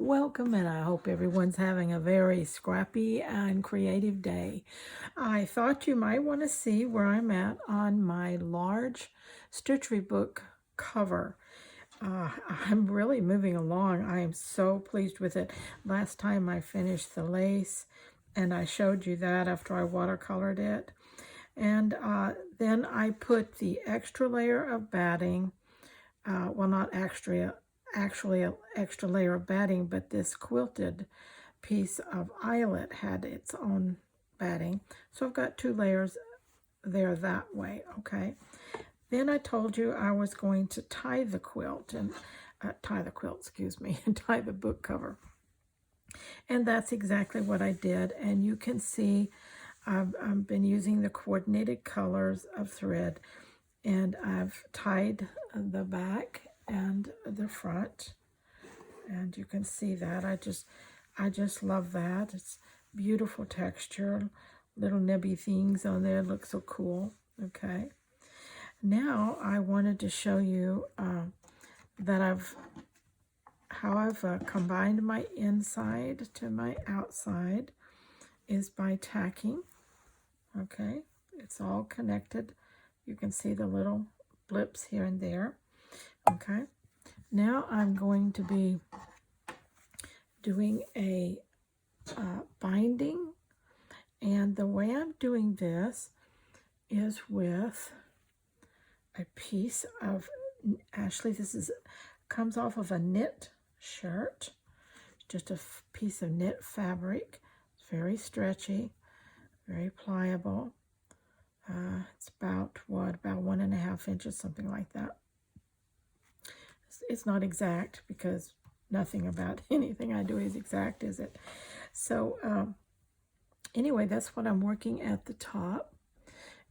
Welcome, and I hope everyone's having a very scrappy and creative day. I thought you might want to see where I'm at on my large Stitchery book cover. I'm really moving along. I am so pleased with it. Last time I finished the lace, and I showed you that after I watercolored it. And then I put the extra layer of batting, well, not extra, actually an extra layer of batting, but this quilted piece of eyelet had its own batting. So I've got two layers there that way, okay? Then I told you I was going to tie the quilt, and excuse me, and tie the book cover. And that's exactly what I did. And you can see I've been using the coordinated colors of thread, and I've tied the back and the front, and you can see that I just love that. It's beautiful texture, little nibby things on there, look so cool. Okay, now I wanted to show you that how I've combined my inside to my outside is by tacking. Okay, it's all connected. You can see the little blips here and there. Okay, now I'm going to be doing a binding, and the way I'm doing this is with a piece of, actually this comes off of a knit shirt, just a piece of knit fabric. It's very stretchy, very pliable. It's about 1.5 inches, something like that. It's not exact because nothing about anything I do is exact, is it? So anyway, that's what I'm working at the top.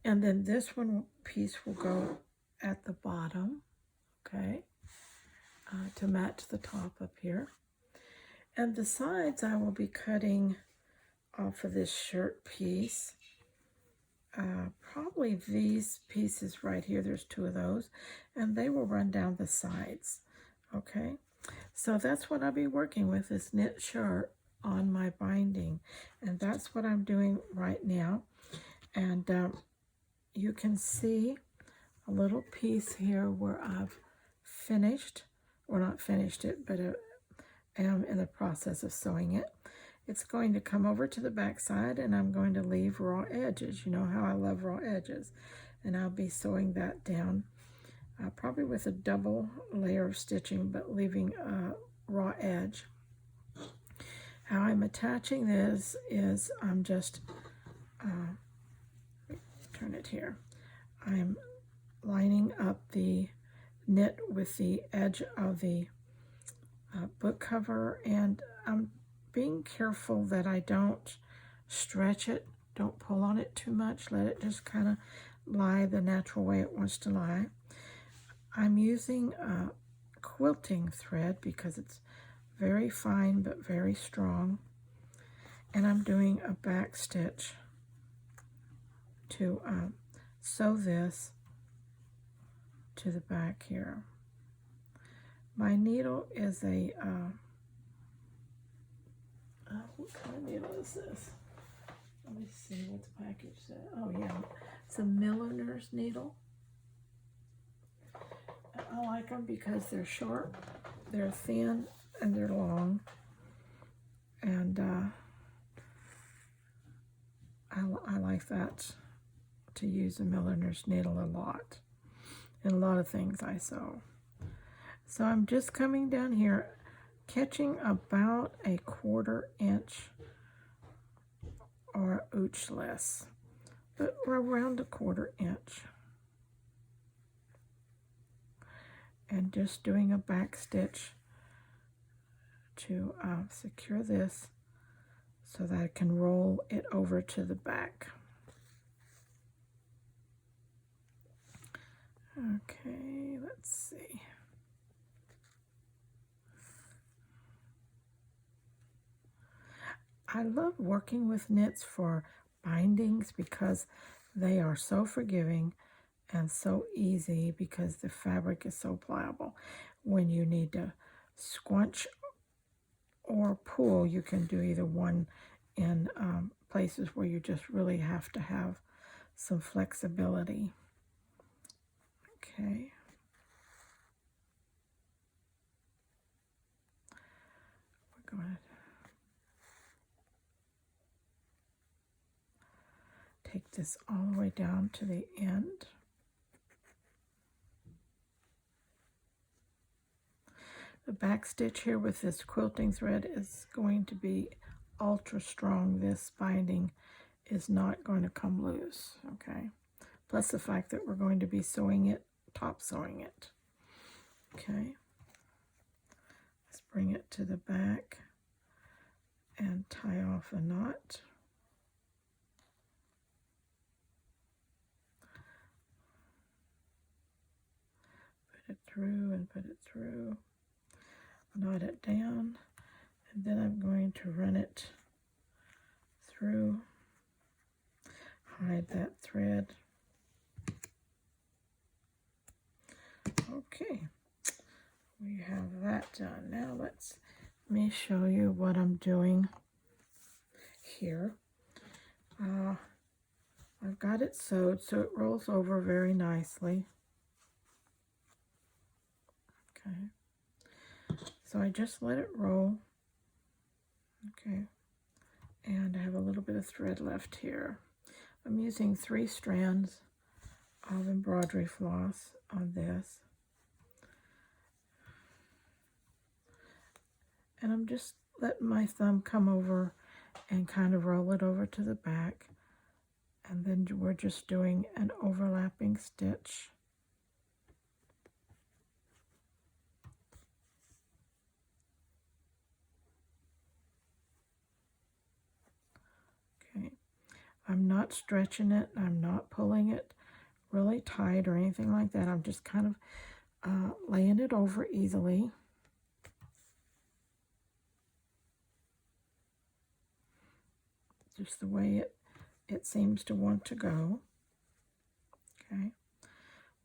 And then this piece will go at the bottom, okay, to match the top up here. And the sides I will be cutting off of this shirt piece. Probably these pieces right here, there's two of those, and they will run down the sides, okay? So that's what I'll be working with, this knit shirt on my binding, and that's what I'm doing right now. And you can see a little piece here where I've finished, or not finished it, but am in the process of sewing it. It's going to come over to the back side, and I'm going to leave raw edges. You know how I love raw edges. And I'll be sewing that down, probably with a double layer of stitching, but leaving a raw edge. How I'm attaching this is I'm just, turn it here. I'm lining up the knit with the edge of the book cover, and I'm being careful that I don't stretch it, don't pull on it too much, let it just kind of lie the natural way it wants to lie. I'm using quilting thread because it's very fine but very strong, and I'm doing a back stitch to sew this to the back here. My needle is a what kind of needle is this? Let me see what the package said. Oh yeah, it's a milliner's needle. I like them because they're short, they're thin, and they're long. And I like that, to use a milliner's needle a lot. And a lot of things I sew. So I'm just coming down here, catching about a 1/4 inch or ooch less, but around a 1/4 inch. And just doing a back stitch to secure this so that I can roll it over to the back. Okay, let's see. I love working with knits for bindings because they are so forgiving and so easy because the fabric is so pliable. When you need to squunch or pull. You can do either one in places where you just really have to have some flexibility. Okay. We're going to take this all the way down to the end. The back stitch here with this quilting thread is going to be ultra strong. This binding is not going to come loose, okay? Plus the fact that we're going to be sewing it, top sewing it. Okay. Let's bring it to the back and tie off a knot. Put it through and put it through. Knot it down, and then I'm going to run it through, hide that thread. Okay, we have that done. Now let me show you what I'm doing here. I've got it sewed so it rolls over very nicely. Okay. So I just let it roll, okay, and I have a little bit of thread left here. I'm using 3 strands of embroidery floss on this. And I'm just letting my thumb come over and kind of roll it over to the back. And then we're just doing an overlapping stitch. Okay, I'm not stretching it, I'm not pulling it really tight or anything like that. I'm just kind of laying it over easily. Just the way it seems to want to go. Okay,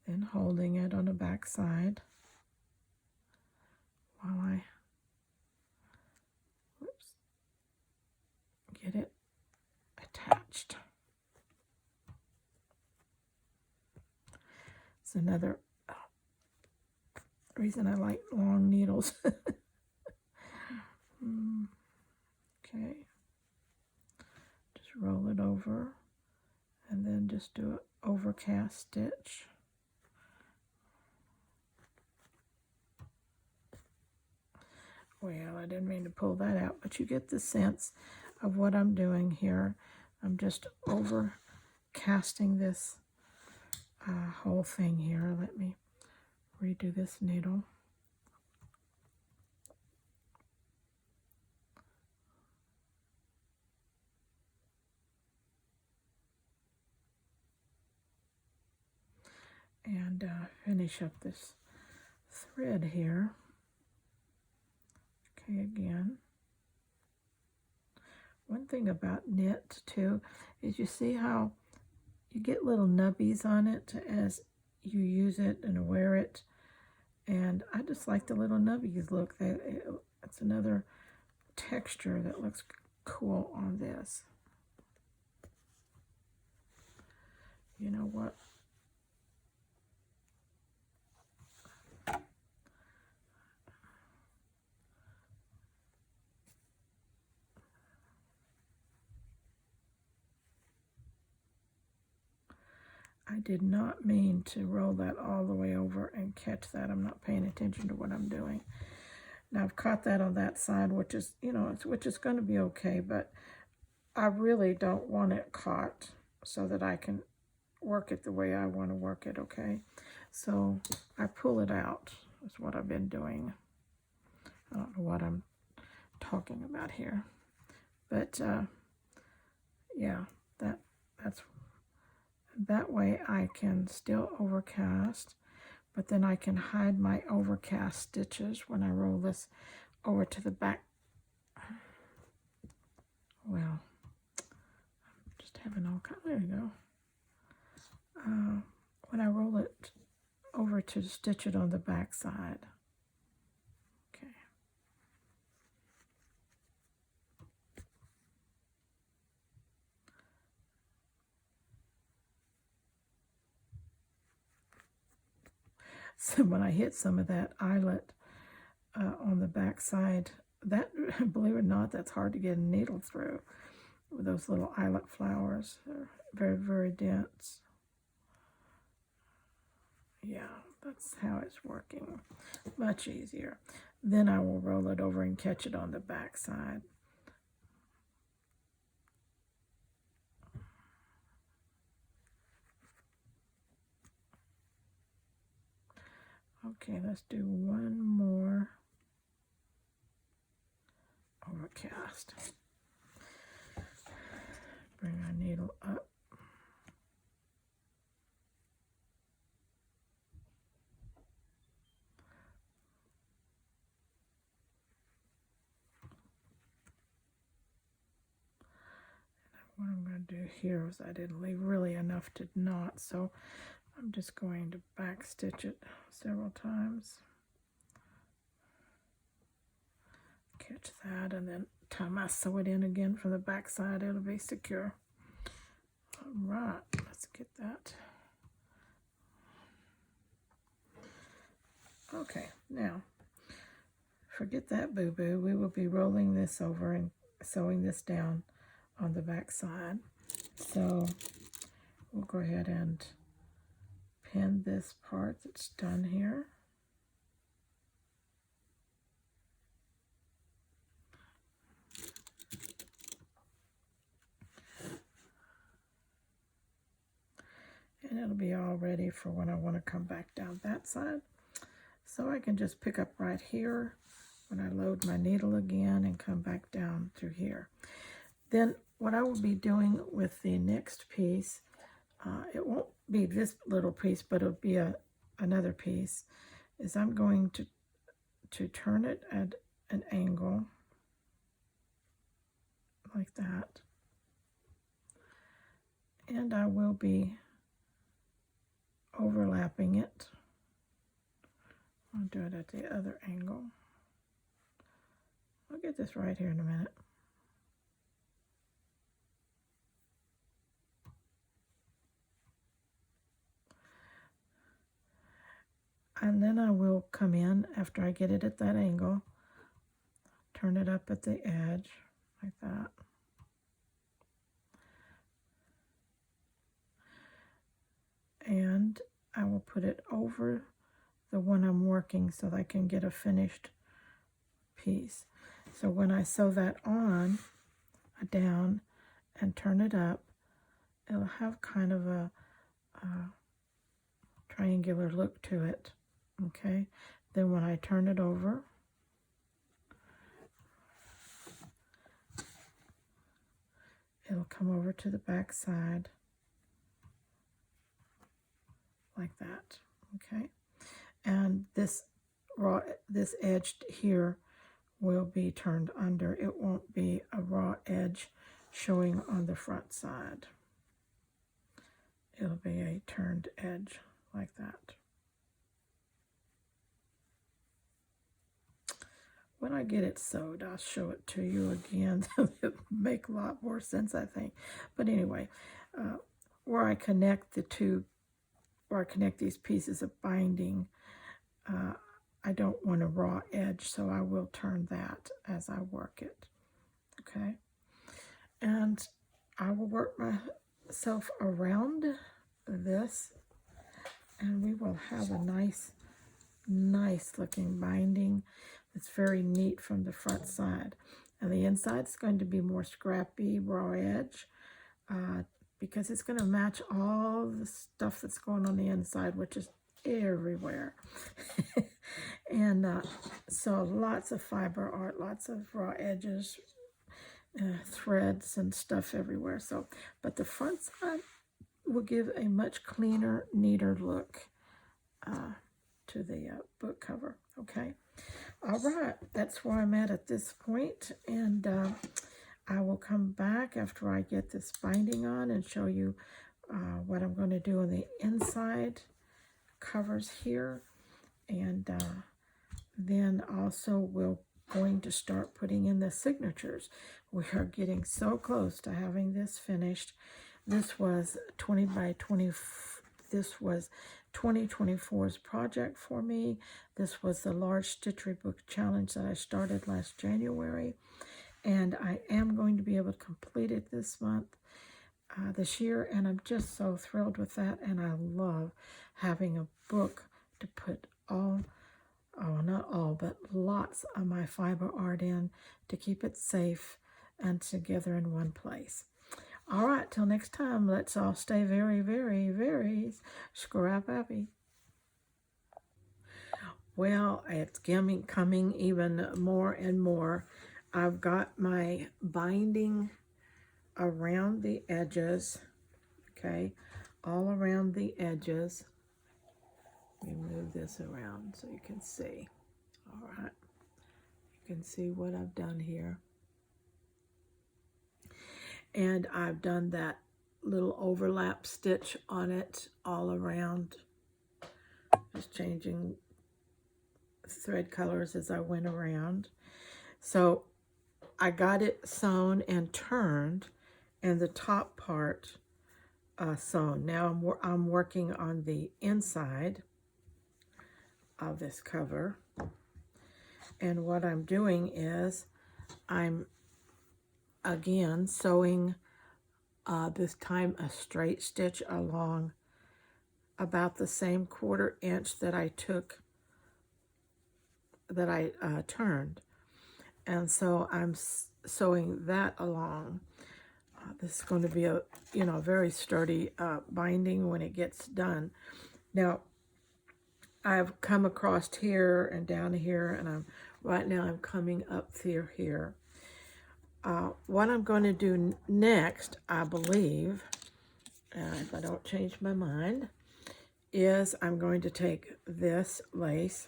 then holding it on the back side while I get it attached. It's another reason I like long needles. Okay, just roll it over and then just do an overcast stitch. Well, I didn't mean to pull that out, but you get the sense of what I'm doing here. I'm just overcasting this whole thing here. Let me redo this needle. And finish up this thread here. Okay, again. One thing about knit too is you see how you get little nubbies on it as you use it and wear it. And I just like the little nubbies look. It's another texture that looks cool on this. You know what? I did not mean to roll that all the way over and catch that. I'm not paying attention to what I'm doing. Now I've caught that on that side, which is, you know, which is going to be okay, but I really don't want it caught so that I can work it the way I want to work it, okay? So I pull it out. That's what I've been doing. I don't know what I'm talking about here. But yeah, that's that way I can still overcast, but then I can hide my overcast stitches when I roll this over to the back. Well, I'm just having all kind. There you go. When I roll it over to stitch it on the back side. Okay. So when I hit some of that eyelet on the back side, that, believe it or not, that's hard to get a needle through with those little eyelet flowers. They're very, very dense. Yeah, that's how it's working. Much easier. Then I will roll it over and catch it on the back side. Okay, let's do one more overcast. Bring our needle up. What I'm going to do here is I didn't leave really enough to knot, so I'm just going to back stitch it several times. Catch that, and then time I sew it in again from the back side, it'll be secure. All right, let's get that. Okay, now, forget that boo-boo. We will be rolling this over and sewing this down on the back side. So we'll go ahead and pin this part that's done here. And it'll be all ready for when I want to come back down that side. So I can just pick up right here when I load my needle again and come back down through here. Then what I will be doing with the next piece, it won't be this little piece, but it'll be another piece, is I'm going to turn it at an angle like that. And I will be overlapping it. I'll do it at the other angle. I'll get this right here in a minute. And then I will come in after I get it at that angle, turn it up at the edge like that. And I will put it over the one I'm working so that I can get a finished piece. So when I sew that on, down, and turn it up, it'll have kind of a triangular look to it. Okay, then when I turn it over, it'll come over to the back side like that. Okay, and this edge here will be turned under. It won't be a raw edge showing on the front side. It'll be a turned edge like that. When I get it sewed, I'll show it to you again. It'll make a lot more sense, I think. But anyway, where I connect the two, where I connect these pieces of binding, I don't want a raw edge, so I will turn that as I work it. Okay, and I will work myself around this, and we will have a nice looking binding. It's very neat from the front side. And the inside is going to be more scrappy, raw edge, because it's going to match all the stuff that's going on the inside, which is everywhere. And so lots of fiber art, lots of raw edges, threads and stuff everywhere. So, but the front side will give a much cleaner, neater look to the book cover. Okay. All right, that's where I'm at this point, and I will come back after I get this binding on and show you what I'm going to do on the inside covers here, and then also we're going to start putting in the signatures. We are getting so close to having this finished. This was 20 by 20. This was 2024's project for me. This was the Large Stitchery Book Challenge that I started last January, and I am going to be able to complete it this month, this year, and I'm just so thrilled with that. And I love having a book to put not all, but lots of my fiber art in to keep it safe and together in one place. All right, till next time, let's all stay very, very, very scrap happy. Well, it's coming even more and more. I've got my binding around the edges, okay, all around the edges. Let me move this around so you can see. All right, you can see what I've done here. And I've done that little overlap stitch on it all around, just changing thread colors as I went around. So I got it sewn and turned, and the top part sewn. Now I'm working on the inside of this cover, and what I'm doing is I'm again sewing this time a straight stitch along about the same 1/4 inch that I took, that I turned, and so I'm sewing that along. This is going to be a very sturdy binding when it gets done. Now I've come across here and down here, and right now I'm coming up through here. What I'm going to do next, I believe, if I don't change my mind, is I'm going to take this lace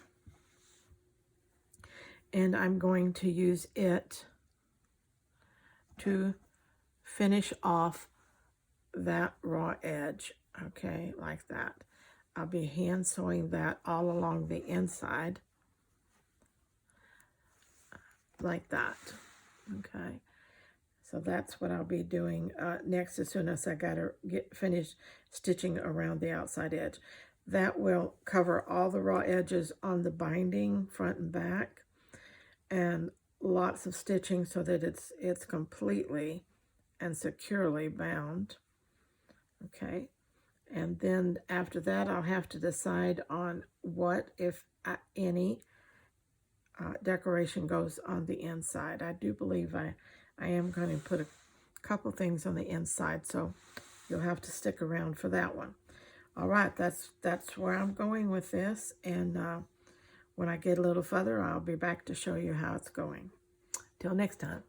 and I'm going to use it to finish off that raw edge, okay, like that. I'll be hand sewing that all along the inside, like that, okay. So that's what I'll be doing next, as soon as I get finished stitching around the outside edge. That will cover all the raw edges on the binding, front and back, and lots of stitching so that it's completely and securely bound. Okay, and then after that I'll have to decide on what, if any, decoration goes on the inside. I do believe I am going to put a couple things on the inside, so you'll have to stick around for that one. All right, that's where I'm going with this, and when I get a little further, I'll be back to show you how it's going. Till next time.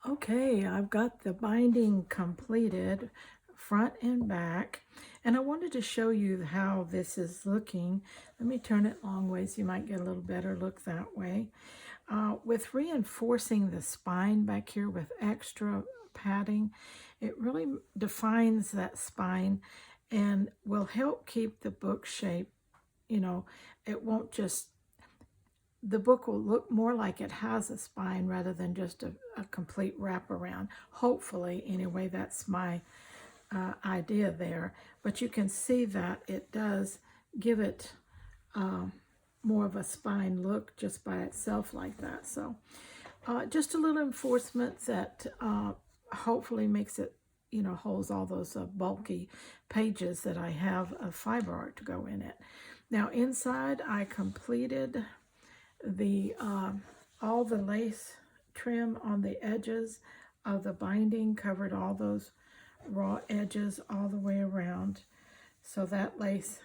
Okay, I've got the binding completed, front and back, and I wanted to show you how this is looking. Let me turn it long ways so you might get a little better look that way. With reinforcing the spine back here with extra padding, it really defines that spine and will help keep the book shape. It won't just, the book will look more like it has a spine rather than just a complete wraparound. Hopefully, anyway, that's my idea there. But you can see that it does give it more of a spine look just by itself like that. So just a little enforcement that hopefully makes it, holds all those bulky pages that I have of fiber art to go in it. Now inside I completed the all the lace trim on the edges of the binding, covered all those raw edges all the way around, so that lace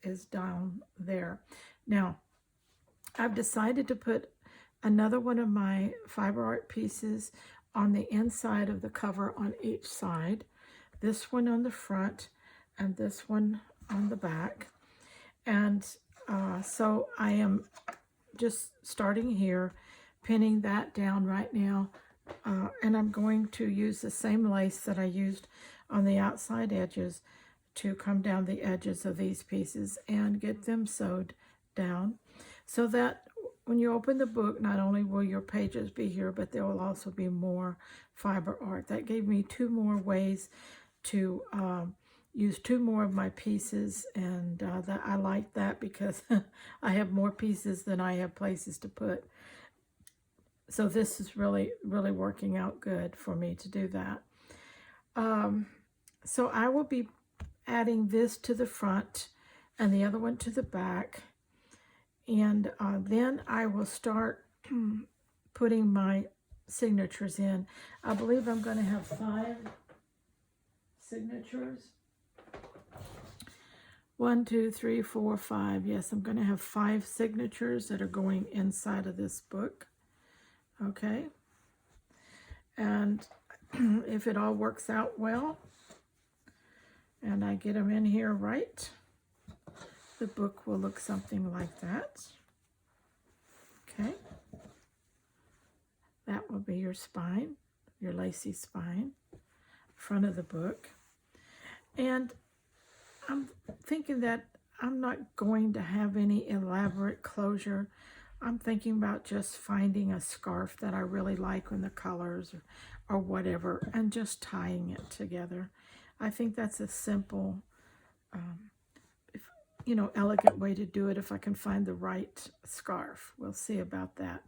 is down there. Now I've decided to put another one of my fiber art pieces on the inside of the cover on each side, this one on the front and this one on the back. And so I am just starting here, pinning that down right now, and I'm going to use the same lace that I used on the outside edges to come down the edges of these pieces and get them sewed down, so that when you open the book, not only will your pages be here, but there will also be more fiber art. That gave me 2 more ways to use 2 more of my pieces, and that I like that because I have more pieces than I have places to put. So this is really, really working out good for me to do that. So I will be adding this to the front and the other one to the back. And then I will start putting my signatures in. I believe I'm going to have 5 signatures. 1, 2, 3, 4, 5. Yes, I'm going to have 5 signatures that are going inside of this book. Okay. And if it all works out well, and I get them in here right, the book will look something like that. Okay. That will be your spine, your lacy spine, front of the book. And I'm thinking that I'm not going to have any elaborate closure. I'm thinking about just finding a scarf that I really like in the colors or whatever, and just tying it together. I think that's a simple, elegant way to do it if I can find the right scarf. We'll see about that.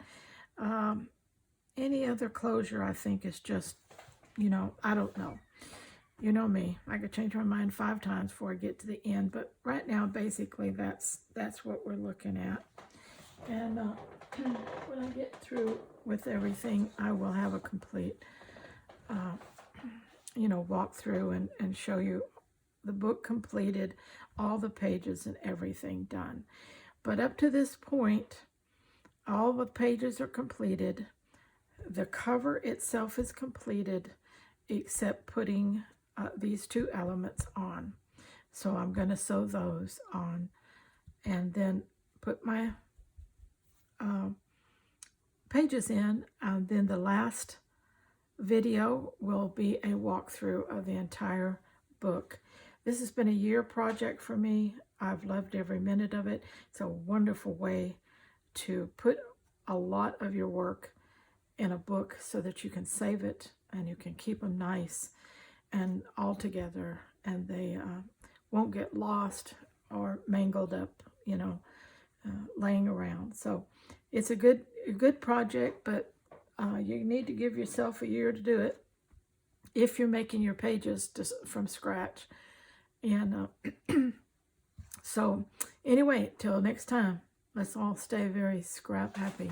Any other closure, I think, is just, I don't know. You know me, I could change my mind 5 times before I get to the end, but right now, basically, that's what we're looking at. And when I get through with everything, I will have a complete, walk through and show you the book completed, all the pages and everything done. But up to this point, all the pages are completed. The cover itself is completed, except putting these 2 elements on. So I'm going to sew those on and then put my pages in, and then the last video will be a walkthrough of the entire book. This has been a year project for me. I've loved every minute of it. It's a wonderful way to put a lot of your work in a book so that you can save it and you can keep them nice and all together, and they won't get lost or mangled up, laying around. So it's a good project, but you need to give yourself a year to do it if you're making your pages from scratch. And so anyway, till next time, let's all stay very scrap happy.